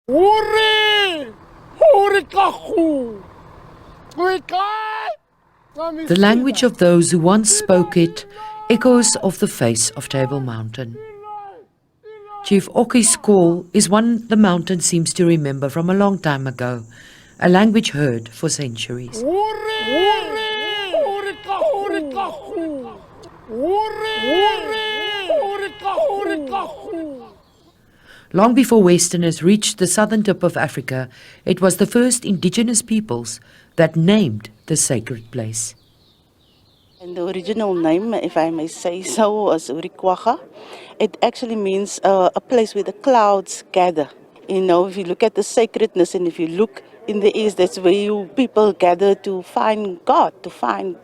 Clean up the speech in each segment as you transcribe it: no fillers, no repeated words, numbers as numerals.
The language of those who once spoke it echoes off the face of Table Mountain. Chief Oki's call is one the mountain seems to remember from a long time ago, a language heard for centuries. Long before Westerners reached the southern tip of Africa, it was the first indigenous peoples that named the sacred place. And the original name, if I may say so, was Urikwaga. It actually means a place where the clouds gather. You know, if you look at the sacredness and if you look in the east, that's where people gather to find God, to find,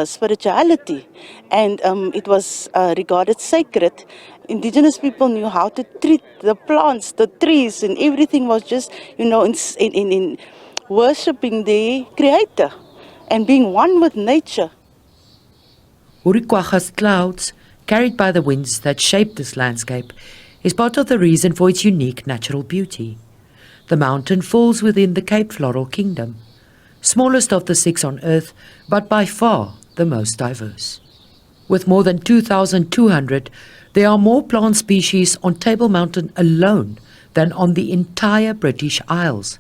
spirituality. And it was regarded sacred. Indigenous people knew how to treat the plants, the trees, and everything was just, in worshipping the Creator and being one with nature. Urikwaga's clouds, carried by the winds that shape this landscape, is part of the reason for its unique natural beauty. The mountain falls within the Cape Floral Kingdom, smallest of the 6 on Earth, but by far the most diverse. With more than 2,200, there are more plant species on Table Mountain alone than on the entire British Isles.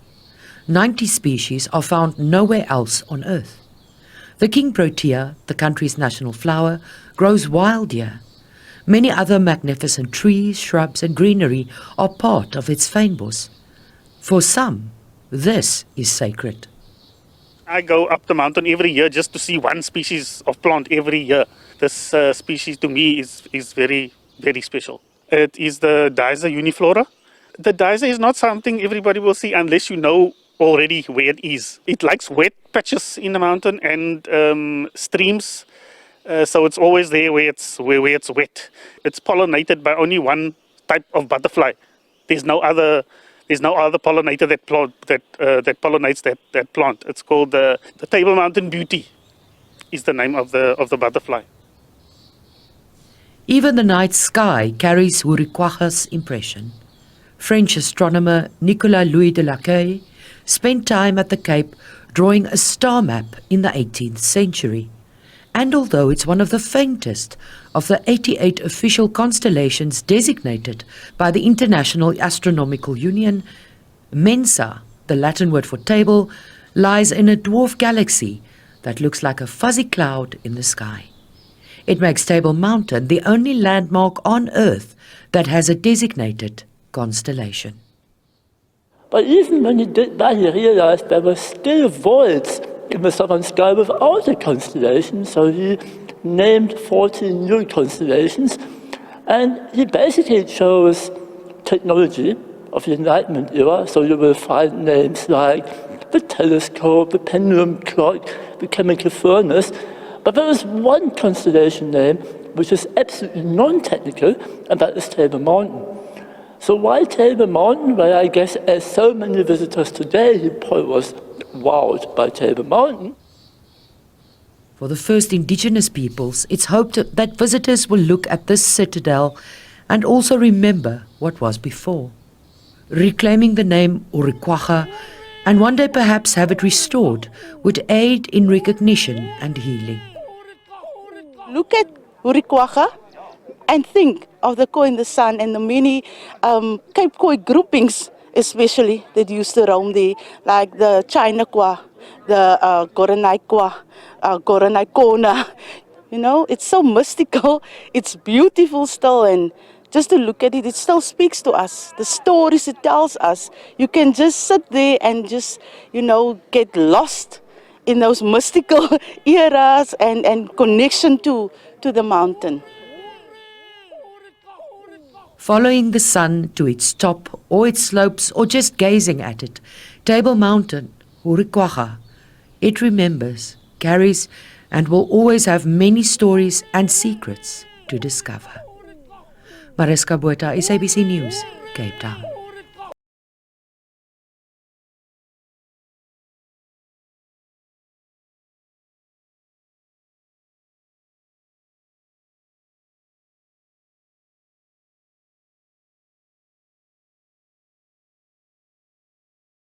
90 species are found nowhere else on Earth. The king protea, the country's national flower, grows wild here. Many other magnificent trees, shrubs and greenery are part of its fynbos. For some, this is sacred. I go up the mountain every year just to see one species of plant every year. This species to me is very, very special. It is the Diza uniflora. The Diza is not something everybody will see unless you know already where it is. It likes wet patches in the mountain and streams, so it's always there where it's wet. It's pollinated by only one type of butterfly. There's no other pollinator that pollinates that plant. It's called the Table Mountain Beauty, is the name of the butterfly. Even the night sky carries Urikwaga's impression. French astronomer Nicolas Louis de Lacaille spent time at the Cape drawing a star map in the 18th century. And although it's one of the faintest of the 88 official constellations designated by the International Astronomical Union, Mensa, the Latin word for table, lies in a dwarf galaxy that looks like a fuzzy cloud in the sky. It makes Table Mountain the only landmark on Earth that has a designated constellation. But even when he did that, he realized there were still voids in the southern sky without a constellation, so he named 14 new constellations, and he basically chose technology of the Enlightenment era, so you will find names like the telescope, the pendulum clock, the chemical furnace, but there is one constellation name which is absolutely non-technical, and that is Table Mountain. So why Table Mountain? Well, I guess as so many visitors today, he probably was wowed by Table Mountain. For the first indigenous peoples, it's hoped that visitors will look at this citadel and also remember what was before. Reclaiming the name Urikwaga and one day perhaps have it restored would aid in recognition and healing. Look at Urikwaga and think of the koi in the sun and the many Cape Koi groupings, especially that used to roam there, like the China Kwa, the Goranai Kwa, Goranai Kona. You know, it's so mystical, it's beautiful still, and just to look at it, it still speaks to us. The stories it tells us, you can just sit there and just, get lost in those mystical eras and connection to the mountain. Following the sun to its top or its slopes or just gazing at it, Table Mountain, Urikwaga, it remembers, carries and will always have many stories and secrets to discover. Mariska Botha, SABC News, Cape Town.